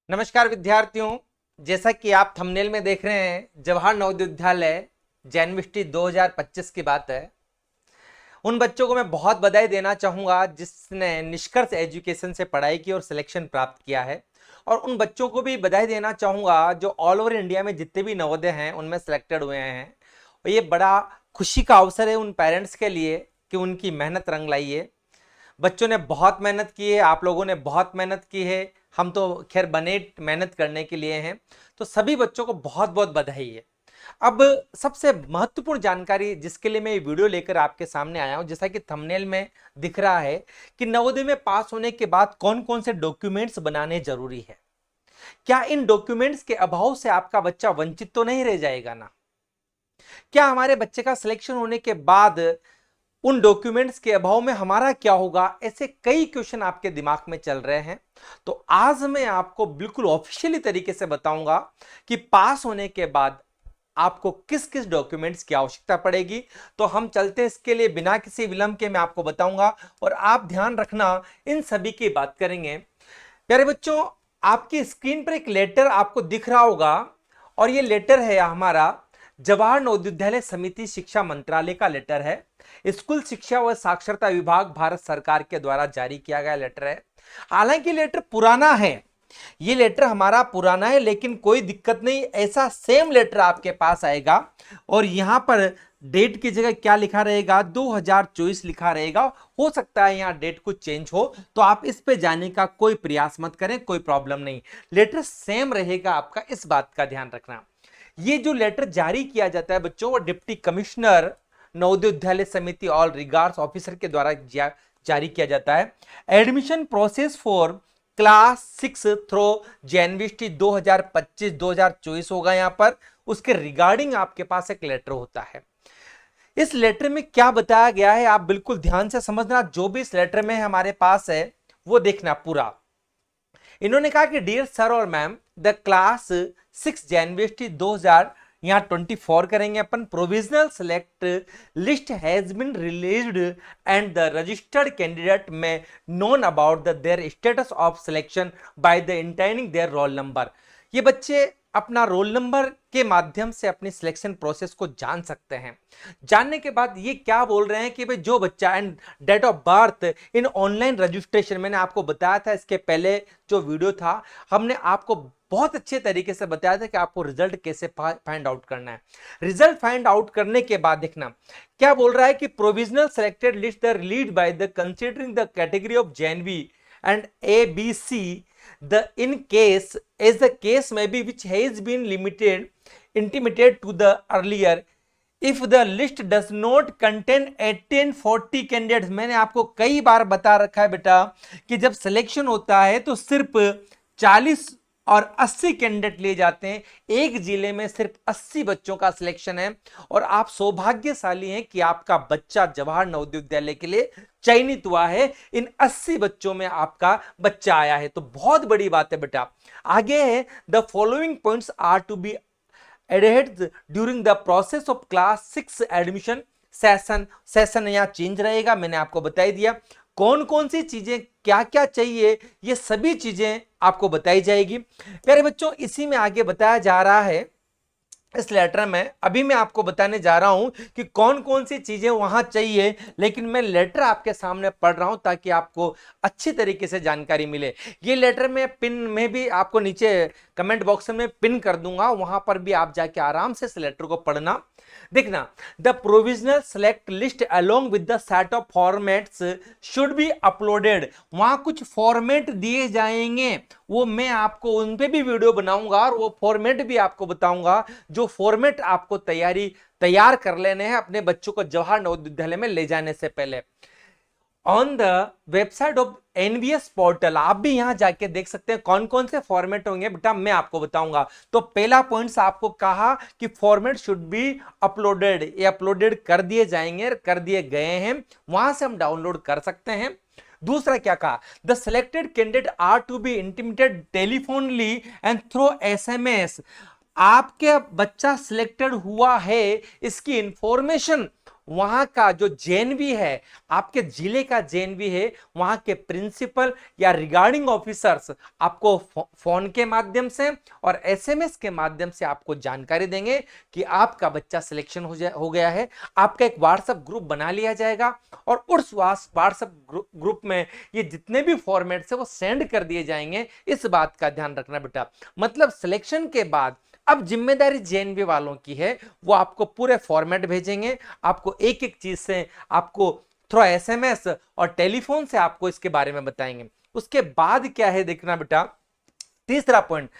नमस्कार विद्यार्थियों, जैसा कि आप थंबनेल में देख रहे हैं, जवाहर नवोदय विद्यालय जैनविष्टि 2025 की बात है। उन बच्चों को मैं बहुत बधाई देना चाहूंगा जिसने निष्कर्ष एजुकेशन से पढ़ाई की और सिलेक्शन प्राप्त किया है, और उन बच्चों को भी बधाई देना चाहूंगा जो ऑल ओवर इंडिया में जितने भी नवोदय हैं उनमें सिलेक्टेड हुए हैं। और ये बड़ा खुशी का अवसर है उन पेरेंट्स के लिए कि उनकी मेहनत रंग लाई है। बच्चों ने बहुत मेहनत की है, आप लोगों ने बहुत मेहनत की है, हम तो खैर बने मेहनत करने के लिए हैं। तो सभी बच्चों को बहुत बहुत बधाई है। अब सबसे महत्वपूर्ण जानकारी जिसके लिए मैं ये वीडियो लेकर आपके सामने आया हूं, जैसा कि थंबनेल में दिख रहा है कि नवोदय में पास होने के बाद कौन कौन से डॉक्यूमेंट्स बनाने जरूरी है। क्या इन डॉक्यूमेंट्स के अभाव से आपका बच्चा वंचित तो नहीं रह जाएगा ना? क्या हमारे बच्चे का सिलेक्शन होने के बाद उन डॉक्यूमेंट्स के अभाव में हमारा क्या होगा? ऐसे कई क्वेश्चन आपके दिमाग में चल रहे हैं। तो आज मैं आपको बिल्कुल ऑफिशियली तरीके से बताऊंगा कि पास होने के बाद आपको किस किस डॉक्यूमेंट्स की आवश्यकता पड़ेगी। तो हम चलते हैं इसके लिए, बिना किसी विलंब के मैं आपको बताऊंगा और आप ध्यान रखना, इन सभी की बात करेंगे। प्यारे बच्चों, आपकी स्क्रीन पर एक लेटर आपको दिख रहा होगा, और ये लेटर है हमारा जवाहर नवोदय विद्यालय समिति शिक्षा मंत्रालय का लेटर है। स्कूल शिक्षा व साक्षरता विभाग भारत सरकार के द्वारा जारी किया गया लेटर है। हालांकि लेटर पुराना है, ये लेटर हमारा पुराना है, लेकिन कोई दिक्कत नहीं, ऐसा सेम लेटर आपके पास आएगा और यहां पर डेट की जगह क्या लिखा रहेगा? 2024 लिखा रहेगा। हो सकता है यहां डेट कुछ चेंज हो, तो आप इस पे जाने का कोई प्रयास मत करें, कोई प्रॉब्लम नहीं, लेटर सेम रहेगा आपका, इस बात का ध्यान रखना। ये जो लेटर जारी किया जाता है बच्चों, वो डिप्टी कमिश्नर नवोदय विद्यालय समिति ऑल रिगार्ड्स ऑफिसर के द्वारा जारी किया जाता है। Admission process for class 6 through January 2025-2024 होगा यहां पर, उसके रिगार्डिंग आपके पास एक लेटर होता है। इस लेटर में क्या बताया गया है आप बिल्कुल ध्यान से समझना, जो भी इस लेटर में हमारे पास है वो देखना पूरा। इन्होंने कहा कि डियर सर और मैम, द क्लास 6 जनवरी 2000 यहां 24 करेंगे अपन, provisional select list has been released and the registered candidate में known about their status of selection by the entering their roll number. ये बच्चे अपना रोल नंबर के माध्यम से अपनी सिलेक्शन प्रोसेस को जान सकते हैं। जानने के बाद ये क्या बोल रहे हैं कि भाई जो बच्चा and date of birth in online registration, मैंने आपको बताया था इसके पहले जो वीडियो था, हमने आपको बहुत अच्छे तरीके से बताया था कि आपको रिजल्ट कैसे फाइंड आउट करना है। रिजल्ट फाइंड आउट करने के बाद देखना क्या बोल रहा है कि provisional selected list the released by the considering the category of JNV and ABC, the in case as the case may be which has been intimated to the earlier, if the list does not contain 1840 candidates। मैंने आपको कई बार बता रखा है बेटा कि जब selection होता है तो सिर्फ 40 और 80 कैंडिडेट लिए जाते हैं। एक जिले में सिर्फ 80 बच्चों का सिलेक्शन है, और आप सौभाग्यशाली हैं कि आपका बच्चा जवाहर नवोदय विद्यालय के लिए चयनित हुआ है। इन 80 बच्चों में आपका बच्चा आया है, तो बहुत बड़ी बात है बेटा। आगे है, the following points are to be adhered during the process of class 6 admission session यहाँ चेंज रहेगा, मैंने आपको बता दिया कौन कौन सी चीजें क्या क्या चाहिए, ये सभी चीजें आपको बताई जाएगी। प्यारे बच्चों, इसी में आगे बताया जा रहा है इस लेटर में, अभी मैं आपको बताने जा रहा हूं कि कौन कौन सी चीजें वहां चाहिए, लेकिन मैं लेटर आपके सामने पढ़ रहा हूं ताकि आपको अच्छी तरीके से जानकारी मिले। ये लेटर में पिन में भी आपको नीचे कमेंट बॉक्स में पिन कर दूंगा, वहां पर भी आप जाके आराम से इस लेटर को पढ़ना। देखना, the provisional select list along with the set of formats should be uploaded. वहां कुछ फॉर्मेट दिए जाएंगे, वो मैं आपको उन पे भी वीडियो बनाऊंगा और वो फॉर्मेट भी आपको बताऊंगा, जो फॉर्मेट आपको तैयार कर लेने हैं अपने बच्चों को जवाहर नवोदय विद्यालय में ले जाने से पहले। On the website of NVS portal आप भी यहां जाके देख सकते हैं कौन कौन से फॉर्मेट होंगे, बेटा मैं आपको बताऊंगा। तो पहला पॉइंट आपको कहा कि फॉर्मेट शुड बी अपलोडेड, ये अपलोडेड कर दिए जाएंगे, कर दिए गए हैं, वहां से हम डाउनलोड कर सकते हैं। दूसरा क्या कहा, the selected candidate are to be intimated telephonically and through SMS. आपके बच्चा सिलेक्टेड हुआ है इसकी इंफॉर्मेशन वहां का जो जेएनवी है, आपके जिले का जेएनवी है, वहां के प्रिंसिपल या रिगार्डिंग ऑफिसर्स आपको फोन के माध्यम से और एसएमएस के माध्यम से आपको जानकारी देंगे कि आपका बच्चा सिलेक्शन हो गया है। आपका एक व्हाट्सएप ग्रुप बना लिया जाएगा और उस व्हाट्सएप ग्रुप में ये जितने भी फॉर्मेट्स है वो सेंड कर दिए जाएंगे। इस बात का ध्यान रखना बेटा। मतलब सिलेक्शन के बाद अब जिम्मेदारी जेएनवी वालों की है, वो आपको पूरे फॉर्मेट भेजेंगे, आपको एक एक चीज से आपको थ्रू एसएमएस और टेलीफोन से आपको इसके बारे में बताएंगे। उसके बाद क्या है देखना बेटा, तीसरा point,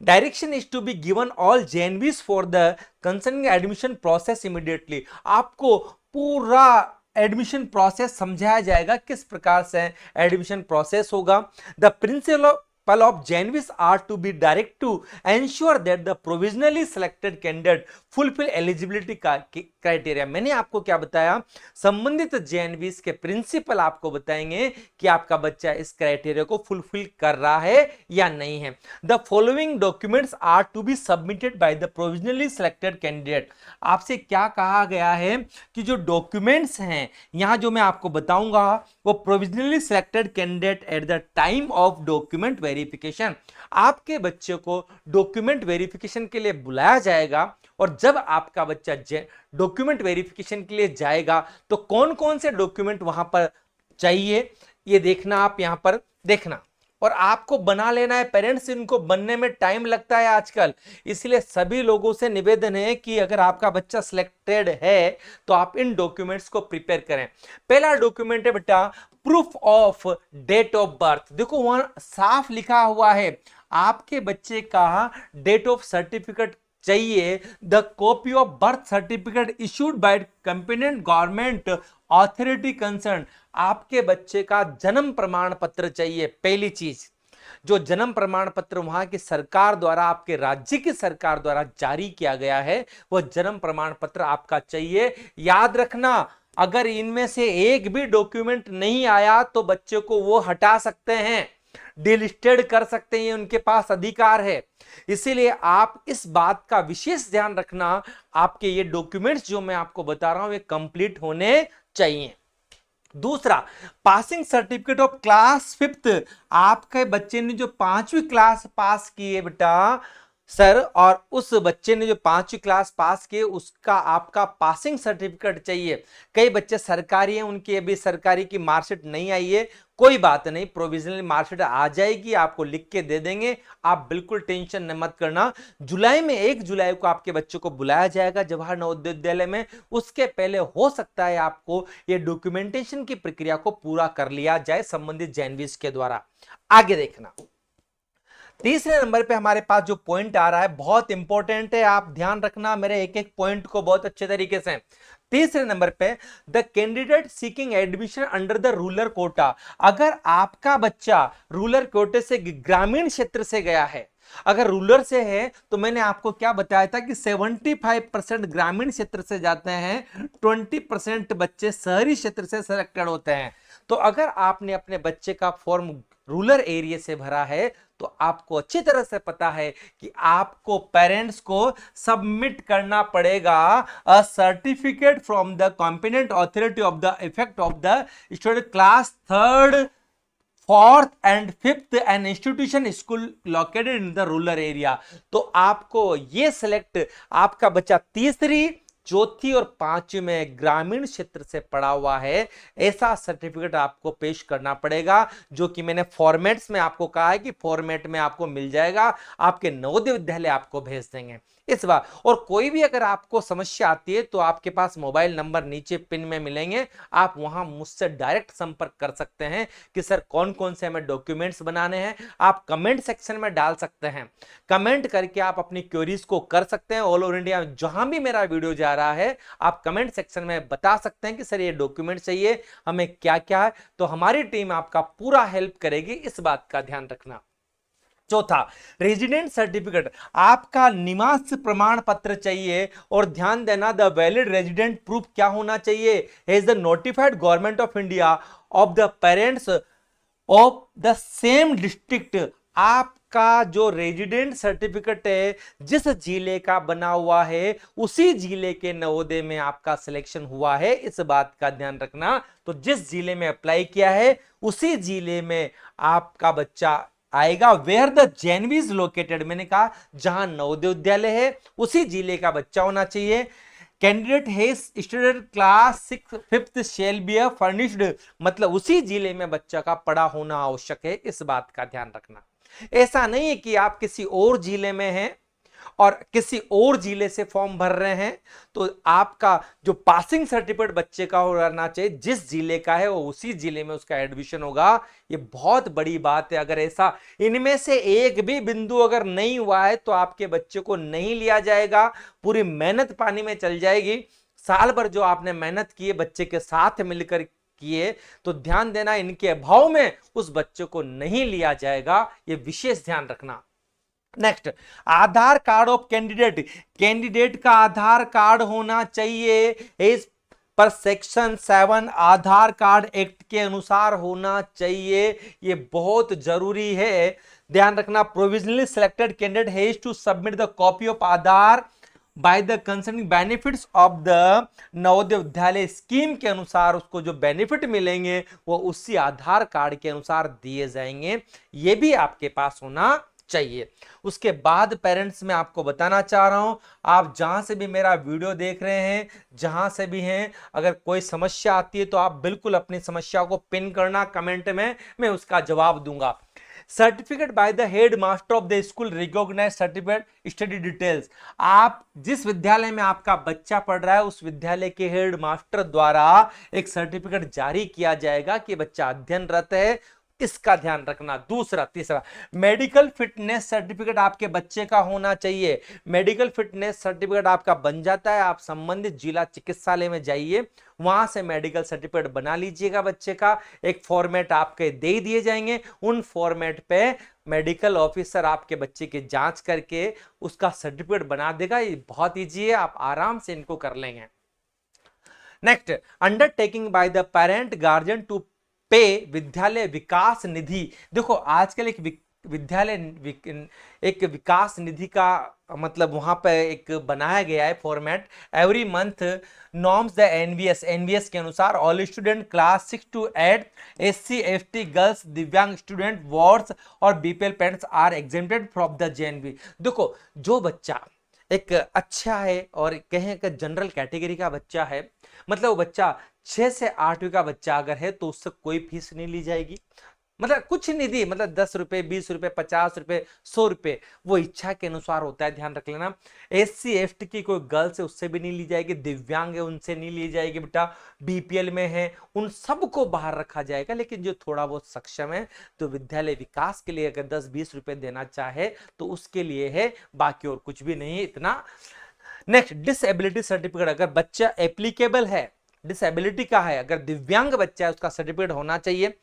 direction is to be given all JNVs for the concerning admission process immediately. आपको पूरा एडमिशन प्रोसेस समझाया जाएगा, किस प्रकार से एडमिशन प्रोसेस होगा। The principal of JNVs are to be direct to ensure that the provisionally selected candidate fulfill eligibility criteria। मैंने आपको क्या बताया, संबंधित JNVs के प्रिंसिपल आपको बताएंगे कि आपका बच्चा इस क्राइटेरिया को फुलफिल कर रहा है या नहीं है। The following documents are to be submitted by the provisionally selected candidate. आपसे क्या कहा गया है कि जो डॉक्यूमेंट्स हैं यहां जो मैं आपको बताऊंगा वो provisionally selected candidate at the time of document verification. आपके बच्चे को डॉक्यूमेंट वेरिफिकेशन के लिए बुलाया जाएगा और जब आपका बच्चा डॉक्यूमेंट वेरिफिकेशन के लिए जाएगा तो कौन कौन से डॉक्यूमेंट वहां पर चाहिए ये देखना, आप यहां पर देखना और आपको बना लेना है। पेरेंट्स, इनको बनने में टाइम लगता है आजकल, इसलिए सभी लोगों से निवेदन है कि अगर आपका बच्चा सिलेक्टेड है तो आप इन डॉक्यूमेंट्स को प्रिपेयर करें। पहला डॉक्यूमेंट है बेटा proof of date of birth. देखो वहां साफ लिखा हुआ है आपके बच्चे का डेट ऑफ सर्टिफिकेट चाहिए। The copy of birth certificate issued by competent government authority concern. आपके बच्चे का जन्म प्रमाण पत्र चाहिए। पहली चीज, जो जन्म प्रमाण पत्र वहां की सरकार द्वारा, आपके राज्य की सरकार द्वारा जारी किया गया है, वह जन्म प्रमाण पत्र आपका चाहिए। याद रखना, अगर इनमें से एक भी डॉक्यूमेंट नहीं आया तो बच्चे को वो हटा सकते हैं, डिलिस्टेड कर सकते हैं, उनके पास अधिकार है। इसीलिए आप इस बात का विशेष ध्यान रखना, आपके ये डॉक्यूमेंट्स जो मैं आपको बता रहा हूं ये कंप्लीट होने चाहिए। दूसरा, passing certificate of class 5th। आपके बच्चे ने जो 5वीं क्लास पास की है बेटा सर, और उस बच्चे ने जो 5वीं क्लास पास की उसका आपका पासिंग सर्टिफिकेट चाहिए। कई बच्चे सरकारी हैं, उनकी अभी सरकारी की मार्कशीट नहीं आई है, कोई बात नहीं, प्रोविजनल मार्कशीट आ जाएगी, आपको लिख के दे देंगे, आप बिल्कुल टेंशन मत करना। जुलाई में 1 जुलाई को आपके बच्चे को बुलाया जाएगा जवाहर नवोदय विद्यालय में। उसके पहले हो सकता है आपको ये डॉक्यूमेंटेशन की प्रक्रिया को पूरा कर लिया जाए संबंधित जेएनवीस के द्वारा। आगे देखना, तीसरे नंबर पे हमारे पास जो पॉइंट आ रहा है बहुत इंपॉर्टेंट है, आप ध्यान रखना मेरे एक एक पॉइंट को बहुत अच्छे तरीके से। तीसरे नंबर पे, the candidate seeking admission under the rural quota. अगर आपका बच्चा रूरल कोटे से ग्रामीण क्षेत्र से गया है, अगर रूरल से है तो मैंने आपको क्या बताया था कि 75% ग्रामीण क्षेत्र से जाते हैं, 20% बच्चे शहरी क्षेत्र से सिलेक्टेड होते हैं। तो अगर आपने अपने बच्चे का फॉर्म रूरल एरिया से भरा है तो आपको अच्छी तरह से पता है कि आपको पेरेंट्स को सबमिट करना पड़ेगा a certificate from the competent authority of the effect of the student class 3rd 4th and 5th an institution school located in the rural area. तो आपको ये सिलेक्ट, आपका बच्चा 3री 4थी और 5वीं में ग्रामीण क्षेत्र से पढ़ा हुआ है, ऐसा सर्टिफिकेट आपको पेश करना पड़ेगा, जो कि मैंने फॉर्मेट्स में आपको कहा है कि फॉर्मेट में आपको मिल जाएगा, आपके नवोदय विद्यालय आपको भेज देंगे इस बार। और कोई भी अगर आपको समस्या आती है तो आपके पास मोबाइल नंबर नीचे पिन में मिलेंगे, आप वहां मुझसे डायरेक्ट संपर्क कर सकते हैं कि सर कौन कौन से हमें डॉक्यूमेंट्स बनाने हैं। आप कमेंट सेक्शन में डाल सकते हैं, कमेंट करके आप अपनी क्वेरीज को कर सकते हैं। ऑल ओवर इंडिया जहां भी मेरा वीडियो जा रहा है आप कमेंट सेक्शन में बता सकते हैं कि सर ये डॉक्यूमेंट चाहिए हमें, क्या क्या है, तो हमारी टीम आपका पूरा हेल्प करेगी, इस बात का ध्यान रखना। चौथा, रेजिडेंट सर्टिफिकेट, आपका निवास प्रमाण पत्र चाहिए। और ध्यान देना, द वैलिड रेजिडेंट प्रूफ क्या होना चाहिए, has the notified government of India of the parents of the same district. आपका आपका जो रेजिडेंट सर्टिफिकेट है जिस जिले का बना हुआ है उसी जिले के नवोदय में आपका सिलेक्शन हुआ है, इस बात का ध्यान रखना। तो जिस जिले में अप्लाई किया है उसी जिले में आपका बच्चा आएगा। Where the JNV is located, मैंने कहा जहां नवोदय विद्यालय है उसी जिले का बच्चा होना चाहिए। Candidate has student class 6 5th shall be furnished, मतलब उसी जिले में बच्चा का पढ़ा होना आवश्यक है, इस बात का ध्यान रखना। ऐसा नहीं है कि आप किसी और जिले में हैं और किसी और जिले से फॉर्म भर रहे हैं तो आपका जो पासिंग सर्टिफिकेट बच्चे का होना चाहिए, जिस जिले का है वो उसी जिले में उसका एडमिशन होगा। ये बहुत बड़ी बात है। अगर ऐसा इनमें से एक भी बिंदु अगर नहीं हुआ है तो आपके बच्चे को नहीं लिया जाएगा, पूरी मेहनत पानी में चल जाएगी। साल भर जो आपने मेहनत की है बच्चे के साथ मिलकर किए, तो ध्यान देना इनके अभाव में उस बच्चे को नहीं लिया जाएगा, ये विशेष ध्यान रखना। Next, Aadhaar card of candidate, candidate का आधार कार्ड होना चाहिए इस पर सेक्शन 7 आधार कार्ड एक्ट के अनुसार होना चाहिए, ये बहुत जरूरी है, ध्यान रखना। Provisionally selected candidate has to submit the copy of Aadhaar by the concerning benefits of the Navodaya Vidyalaya scheme के अनुसार उसको जो बेनिफिट मिलेंगे वो उसी आधार कार्ड के अनुसार दिए जाएंगे, ये भी आपके पास होना चाहिए। उसके बाद पेरेंट्स मैं आपको बताना चाह रहा हूं, आप जहां से भी मेरा वीडियो देख रहे हैं, जहां से भी हैं, अगर कोई समस्या आती है तो आप बिल्कुल अपनी समस्या को पिन करना कमेंट में, मैं उसका जवाब दूंगा। Certificate by the headmaster of the school recognise certificate study details, आप जिस विद्यालय में आपका बच्चा पढ़ रहा है उस विद्यालय के हेड मास्टर द्वारा एक सर्टिफिकेट जारी किया जाएगा कि बच्चा अध्ययनरत है, इसका ध्यान रखना। दूसरा, तीसरा, मेडिकल फिटनेस सर्टिफिकेट आपके बच्चे का होना चाहिए। मेडिकल फिटनेस सर्टिफिकेट आपका बन जाता है, आप संबंधित जिला चिकित्सालय में जाइए, वहां से मेडिकल सर्टिफिकेट बना लीजिएगा बच्चे का। एक फॉर्मेट आपके दे दिए जाएंगे, उन फॉर्मेट पे मेडिकल ऑफिसर आपके बच्चे की जांच करके उसका सर्टिफिकेट बना देगा। ये बहुत ईजी है, आप आराम से इनको कर लेंगे। Next, undertaking by the parent guardian to pay Vidyalaya विकास निधि। देखो आजकल एक विकास निधि का मतलब वहां पे एक बनाया गया है format, every month norms the NVS के अनुसार all student class 6 to 8 SC ST girls दिव्यांग स्टूडेंट वार्ड्स और BPL parents are exempted from the JNV. देखो जो बच्चा एक अच्छा है और कहें कि जनरल कैटेगरी का बच्चा है, मतलब वो बच्चा 6 से 8वीं का बच्चा अगर है तो उससे कोई फीस नहीं ली जाएगी, मतलब कुछ निधि, मतलब 10 रुपए 20 रुपए 50 रुपए 100 रुपए वो इच्छा के अनुसार होता है, ध्यान रख लेना। SC ST की कोई गर्ल्स है उससे भी नहीं ली जाएगी, दिव्यांग है उनसे नहीं ली जाएगी बेटा, बीपीएल में है उन सबको बाहर रखा जाएगा। लेकिन जो थोड़ा बहुत सक्षम है तो विद्यालय विकास के लिए अगर 10-20 रुपए देना चाहे तो उसके लिए है, बाकी और कुछ भी नहीं इतना। नेक्स्ट, डिसेबिलिटी सर्टिफिकेट, अगर बच्चा एप्लीकेबल है, डिसेबिलिटी का है, अगर दिव्यांग बच्चा है उसका सर्टिफिकेट होना चाहिए।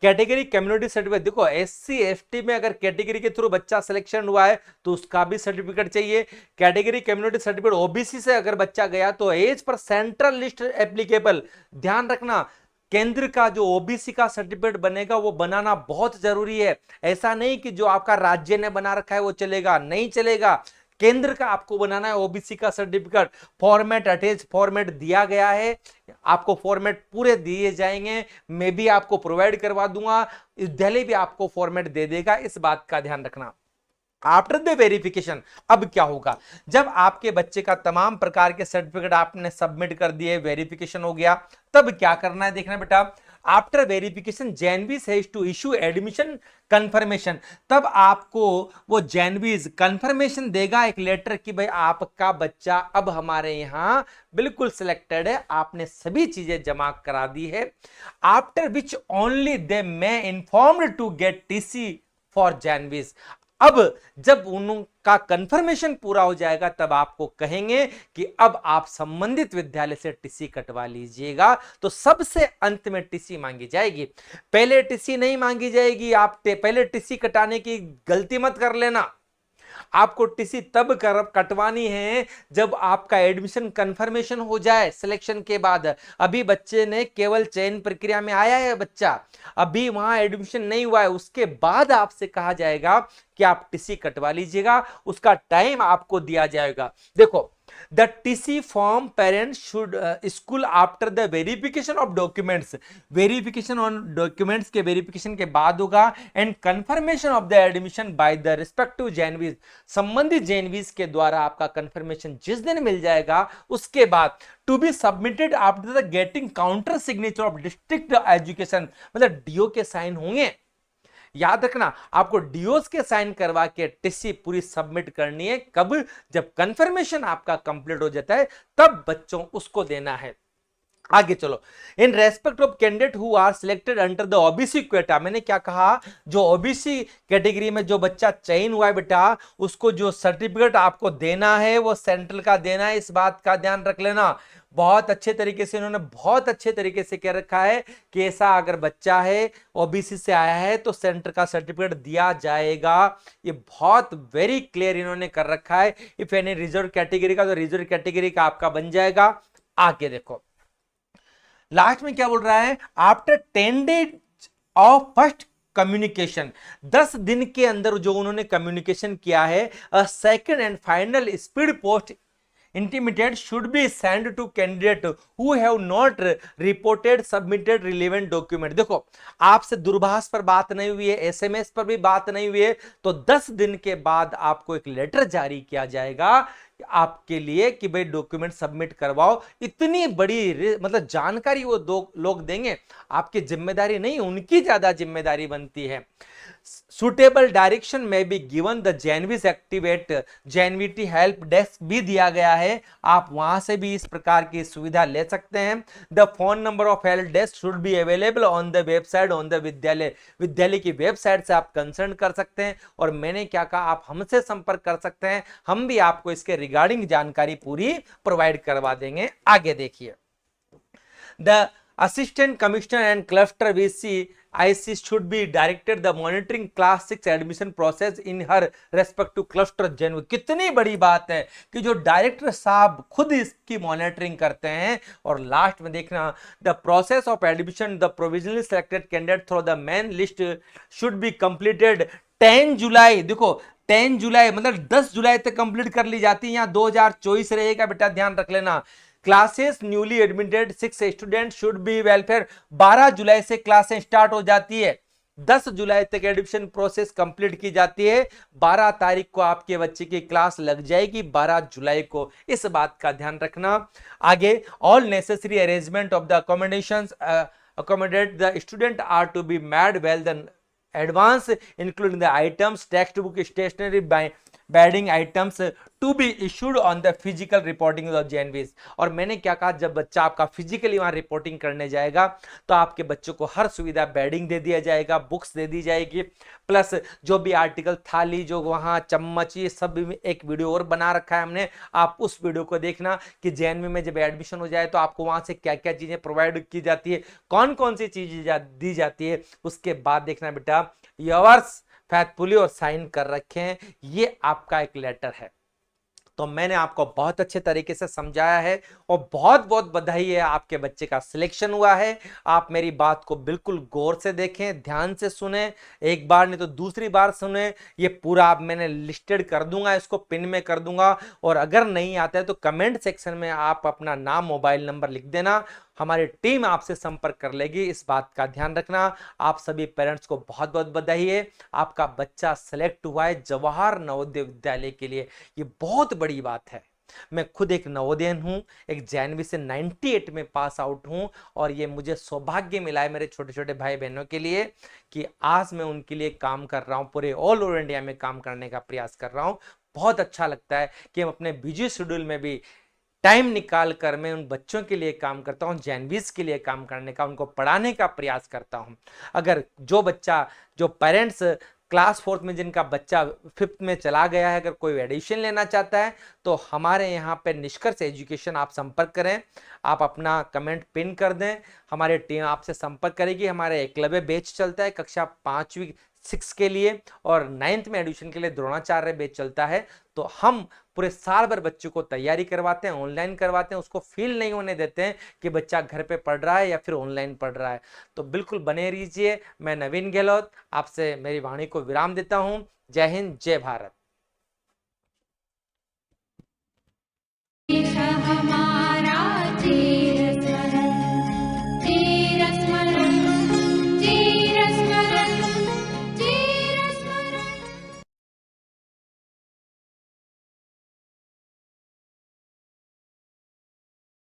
कैटेगरी कम्युनिटी सर्टिफिकेट, देखो SC ST में अगर कैटेगरी के थ्रू बच्चा सिलेक्शन हुआ है तो उसका भी सर्टिफिकेट चाहिए। कैटेगरी कम्युनिटी सर्टिफिकेट ओबीसी से अगर बच्चा गया तो as per central list applicable, ध्यान रखना केंद्र का जो ओबीसी का सर्टिफिकेट बनेगा वो बनाना बहुत जरूरी है। ऐसा नहीं कि जो आपका राज्य ने बना रखा है वो चलेगा, नहीं चलेगा, केंद्र का आपको बनाना है ओबीसी का सर्टिफिकेट। फॉर्मेट अटैच फॉर्मेट दिया गया है, आपको फॉर्मेट पूरे दिए जाएंगे, मैं भी आपको प्रोवाइड करवा दूंगा, विद्यालय भी आपको फॉर्मेट दे देगा, इस बात का ध्यान रखना। आफ्टर द वेरिफिकेशन, अब क्या होगा, जब आपके बच्चे का तमाम प्रकार के सर्टिफिकेट आपने सबमिट कर दिए, वेरिफिकेशन हो गया, तब क्या करना है देखना बेटा। After verification JNV has to issue admission confirmation, तब आपको वो जेएनवी कंफर्मेशन देगा एक लेटर कि भाई आपका बच्चा अब हमारे यहाँ बिल्कुल सिलेक्टेड है, आपने सभी चीजें जमा करा दी है। After which only they may informed to get TC for JNV, अब जब उनका कंफर्मेशन पूरा हो जाएगा तब आपको कहेंगे कि अब आप संबंधित विद्यालय से टीसी कटवा लीजिएगा। तो सबसे अंत में टीसी मांगी जाएगी, पहले टीसी नहीं मांगी जाएगी। आप पहले टीसी कटाने की गलती मत कर लेना, आपको टीसी तब कटवानी है जब आपका एडमिशन कंफर्मेशन हो जाए सिलेक्शन के बाद। अभी बच्चे ने केवल चयन प्रक्रिया में आया है बच्चा, अभी वहां एडमिशन नहीं हुआ है, उसके बाद आपसे कहा जाएगा कि आप टीसी कटवा लीजिएगा, उसका टाइम आपको दिया जाएगा। देखो, the TC form parents should school after the verification of documents, verification on documents के verification के बाद होगा, and confirmation of the admission by the respective JNVs, संबंधित JNVs के द्वारा आपका confirmation जिस दिन मिल जाएगा उसके बाद to be submitted after the getting counter signature of district education, मतलब डीओ के साइन होंगे। याद रखना, आपको डीओस के साइन करवा के टीसी पूरी सबमिट करनी है। कब? जब कंफर्मेशन आपका कंप्लीट हो जाता है तब बच्चों उसको देना है। आगे चलो, in respect of candidate who are selected under the OBC quota, मैंने क्या कहा, जो ओबीसी कैटेगरी में जो बच्चा चयन हुआ है बेटा, उसको जो सर्टिफिकेट आपको देना है वो सेंट्रल का देना है, इस बात का ध्यान रख लेना। बहुत अच्छे तरीके से इन्होंने बहुत अच्छे तरीके से कह रखा है कि ऐसा अगर बच्चा है ओबीसी से आया है तो सेंटर का सर्टिफिकेट दिया जाएगा। ये बहुत वेरी क्लियर इन्होंने कर रखा है। इफ एनी रिजर्व कैटेगरी का तो रिजर्व कैटेगरी का आपका बन जाएगा। आगे देखो, लास्ट में क्या बोल रहा है, after 10 days of first communication, 10 दिन के अंदर जो उन्होंने कम्युनिकेशन किया है, a second and final speed post intimate should be sent to candidate who have not reported submitted relevant document। देखो, आपसे दूरभाष पर बात नहीं हुई है, एसएमएस पर भी बात नहीं हुई है, तो 10 दिन के बाद आपको एक लेटर जारी किया जाएगा आपके लिए कि भाई डॉक्यूमेंट सबमिट करवाओ। इतनी बड़ी मतलब जानकारी वो दो लोग देंगे, आपकी जिम्मेदारी नहीं, उनकी ज्यादा जिम्मेदारी बनती है। सुटेबल डायरेक्शन में भी गिवन द जेनविस एक्टिवेट, जेनविटी हेल्प डेस्क भी दिया गया है, आप वहां से भी इस प्रकार की सुविधा ले सकते हैं। The phone number of help desk should be available on the website on the विद्यालय, विद्यालय की वेबसाइट से आप कंसर्न कर सकते हैं। और मैंने क्या कहा, आप हमसे संपर्क कर सकते हैं, हम भी आपको इसके रिगार्डिंग जानकारी पूरी प्रोवाइड करवा देंगे। आगे देखिए, the assistant commissioner and cluster VC IC should be directed the monitoring class 6 admission process in her respective cluster जनवरी। कितनी बड़ी बात है कि जो डायरेक्टर साहब खुद इसकी मॉनिटरिंग करते हैं। और लास्ट में देखना, the process of admission the provisionally selected candidate through the main list should be completed 10 जुलाई। देखो 10 जुलाई मतलब 10 जुलाई तक कंप्लीट कर ली जाती है, यहाँ 2024 रहेगा बेटा, ध्यान रख लेना। Classes newly admitted 6 student should be welfare, 12 जुलाई से क्लासें स्टार्ट हो जाती है, 10 जुलाई तक एडमिशन प्रोसेस कंप्लीट की जाती है, 12 तारीख को आपके बच्चे की क्लास लग जाएगी, 12 जुलाई को, इस बात का ध्यान रखना। आगे, all necessary arrangement of the accommodations accommodate the student are to be made well then advance, including the items, textbook, stationery, bedding items to be issued on the physical reporting of JNVs। और मैंने क्या कहा, जब बच्चा आपका physically वहां reporting करने जाएगा तो आपके बच्चों को हर सुविधा, बेडिंग दे दिया जाएगा, बुक्स दे दी जाएगी, प्लस जो भी आर्टिकल, थाली, जो वहां चम्मच, ये सब एक वीडियो और बना रखा है हमने, आप उस वीडियो को देखना कि JNV में जब एडमिशन हो जाए तो आपको वहां से क्या क्या चीजें प्रोवाइड की जाती है, कौन कौन सी चीजें दी जाती है, उसके बाद देखना बेटा योर्स फैथफुली और साइन कर रखे हैं, ये आपका एक लेटर है। तो मैंने आपको बहुत अच्छे तरीके से समझाया है और बहुत बहुत बधाई है, आपके बच्चे का सिलेक्शन हुआ है। आप मेरी बात को बिल्कुल गौर से देखें, ध्यान से सुने, एक बार नहीं तो दूसरी बार सुने। ये पूरा आप मैंने लिस्टेड कर दूंगा, इसको पिन में कर दूंगा, और अगर नहीं आता है तो कमेंट सेक्शन में आप अपना नाम, मोबाइल नंबर लिख देना, हमारी टीम आपसे संपर्क कर लेगी, इस बात का ध्यान रखना। आप सभी पेरेंट्स को बहुत बहुत बधाई है, आपका बच्चा सेलेक्ट हुआ है जवाहर नवोदय विद्यालय के लिए, ये बहुत बड़ी बात है। मैं खुद एक नवोदयन हूं, एक JNV से 98 में पास आउट हूं, और ये मुझे सौभाग्य मिला है मेरे छोटे छोटे भाई बहनों के लिए कि आज मैं उनके लिए काम कर रहा हूं, पूरे ऑल ओवर इंडिया में काम करने का प्रयास कर रहा हूं। बहुत अच्छा लगता है कि हम अपने बिजी शेड्यूल में भी टाइम निकाल कर मैं उन बच्चों के लिए काम करता हूं, JNVs के लिए काम करने का, उनको पढ़ाने का प्रयास करता हूं। अगर जो बच्चा, जो पेरेंट्स क्लास 4th में जिनका बच्चा 5th में चला गया है, अगर कोई एडिशन लेना चाहता है तो हमारे यहाँ पे निष्कर्ष एजुकेशन आप संपर्क करें, आप अपना कमेंट पिन कर दें, हमारी टीम आपसे संपर्क करेगी। हमारे एकलव्य बैच चलता है, कक्षा 5वीं 6 के लिए और 9th में एडमिशन के लिए द्रोणाचार्य बैच चलता है। तो हम पूरे साल भर बच्चों को तैयारी करवाते हैं, ऑनलाइन करवाते हैं, उसको फील नहीं होने देते हैं कि बच्चा घर पे पढ़ रहा है या फिर ऑनलाइन पढ़ रहा है। तो बिल्कुल बने रहिए। मैं नवीन गहलोत आपसे मेरी वाणी को विराम देता हूं। जय हिंद, जय भारत।